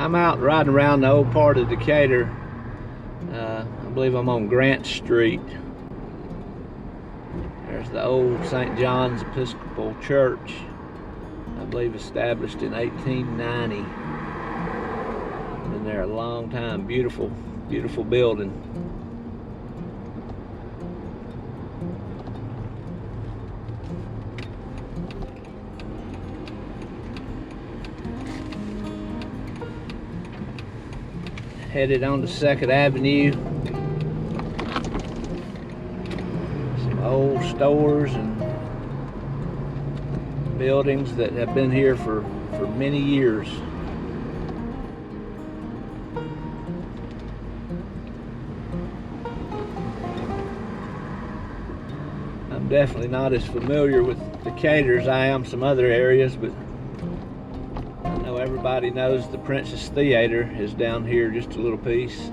I'm out riding around the old part of Decatur. I believe I'm on Grant Street. There's the old St. John's Episcopal Church, I believe established in 1890. Been there a long time. Beautiful, beautiful building. Headed on to 2nd Avenue. Some old stores and buildings that have been here for many years. I'm definitely not as familiar with Decatur as I am some other areas, but I know everybody knows the Princess Theater is down here just a little piece.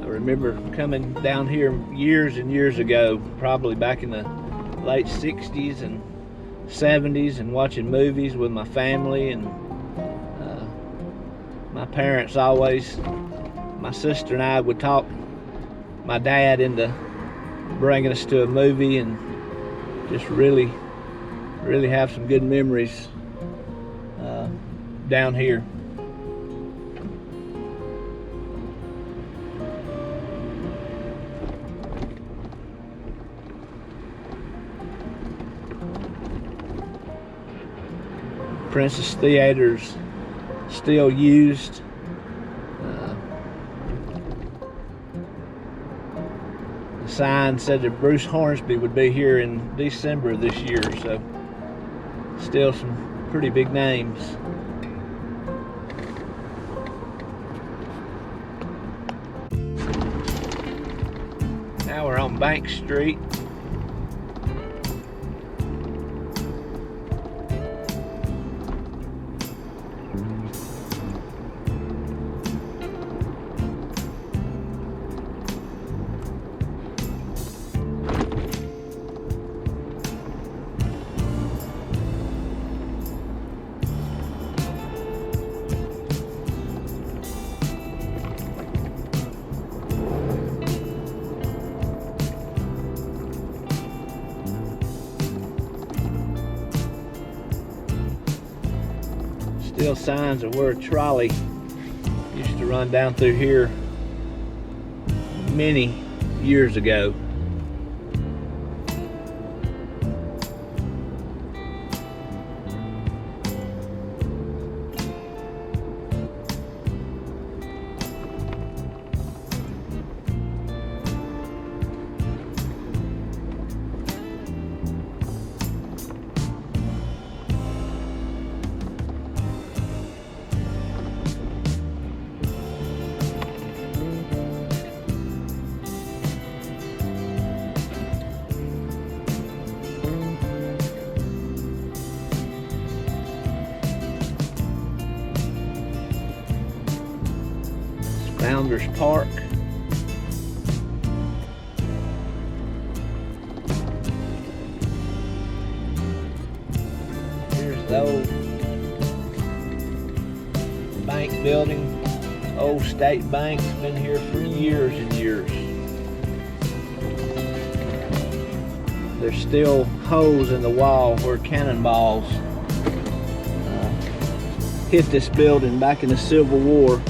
I remember coming down here years and years ago, probably back in the late 60s and 70s, and watching movies with my family, and my parents always, my sister and I would talk my dad into bringing us to a movie, and just really have some good memories down here. Princess Theater's still used. The sign said that Bruce Hornsby would be here in December of this year, so still some pretty big names. Now we're on Bank Street. Still signs of where a trolley used to run down through here many years ago. Founders Park. Here's the old bank building, old State Bank. It's been here for years and years. There's still holes in the wall where cannonballs hit this building back in the Civil War.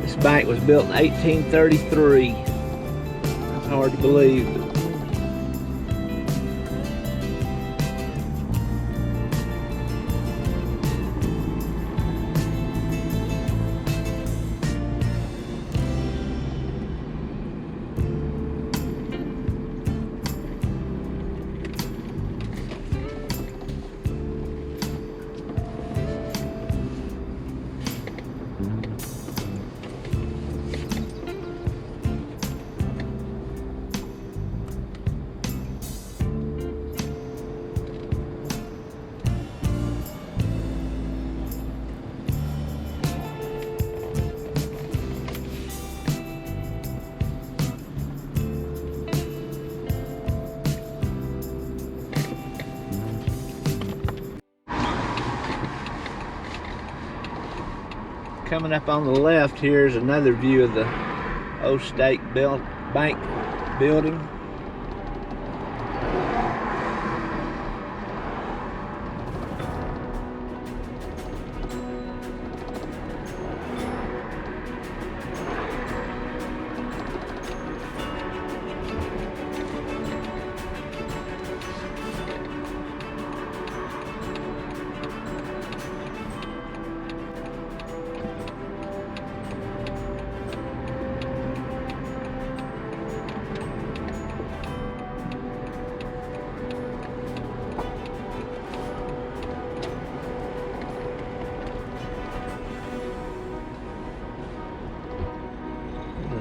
This bank was built in 1833. It's hard to believe. Coming up on the left here is another view of the old State Bank building.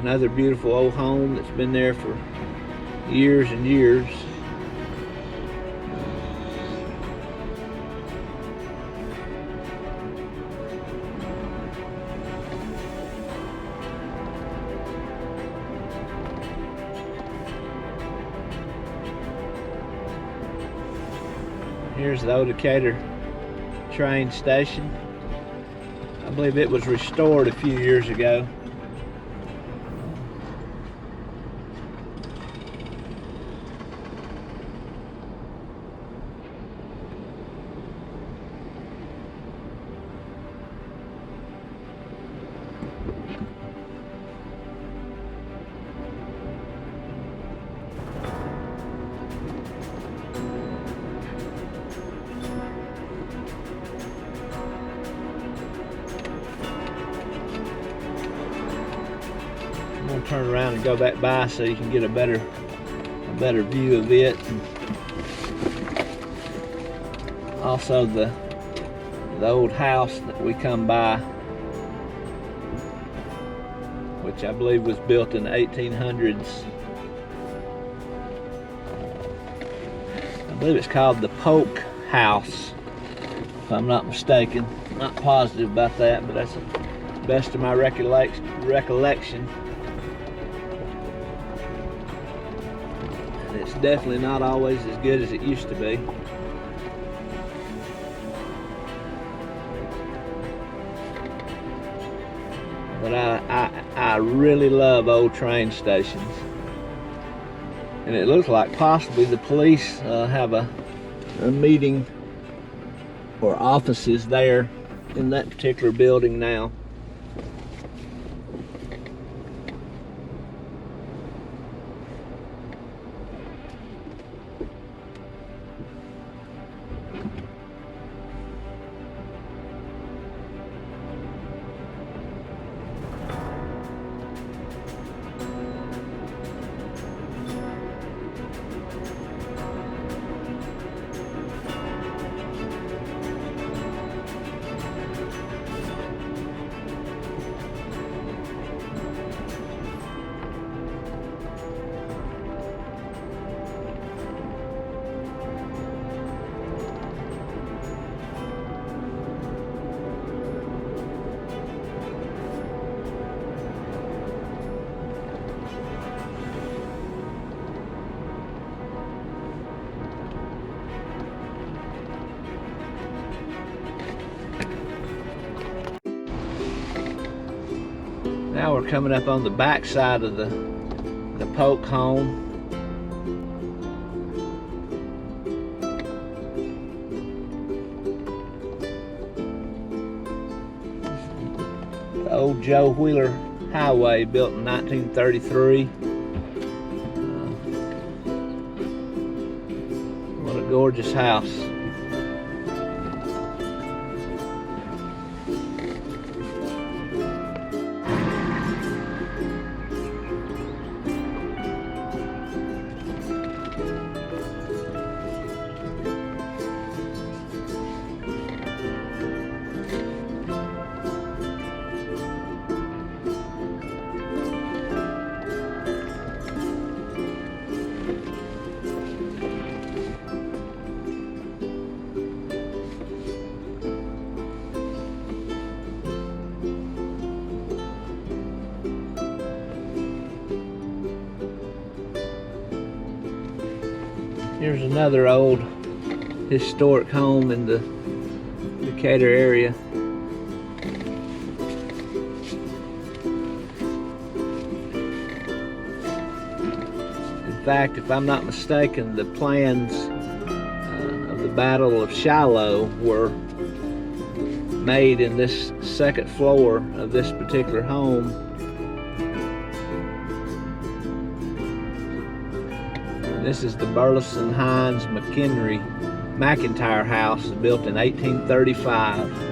Another beautiful old home that's been there for years and years. Here's the old Decatur train station. I believe it was restored a few years ago. I'm gonna turn around and go back by so you can get a better view of it. And also the old house that we come by, which I believe was built in the 1800s. I believe it's called the Polk House, if I'm not mistaken. I'm not positive about that, but that's the best of my recollection. And it's definitely not always as good as it used to be. But I really love old train stations. And it looks like possibly the police have a meeting or offices there in that particular building now. Now we're coming up on the back side of the Polk home. The old Joe Wheeler Highway, built in 1933. What a gorgeous house. Here's another old historic home in the Decatur area. In fact, if I'm not mistaken, the plans of the Battle of Shiloh were made in this second floor of this particular home. And this is the Burleson Hines McIntyre house, built in 1835.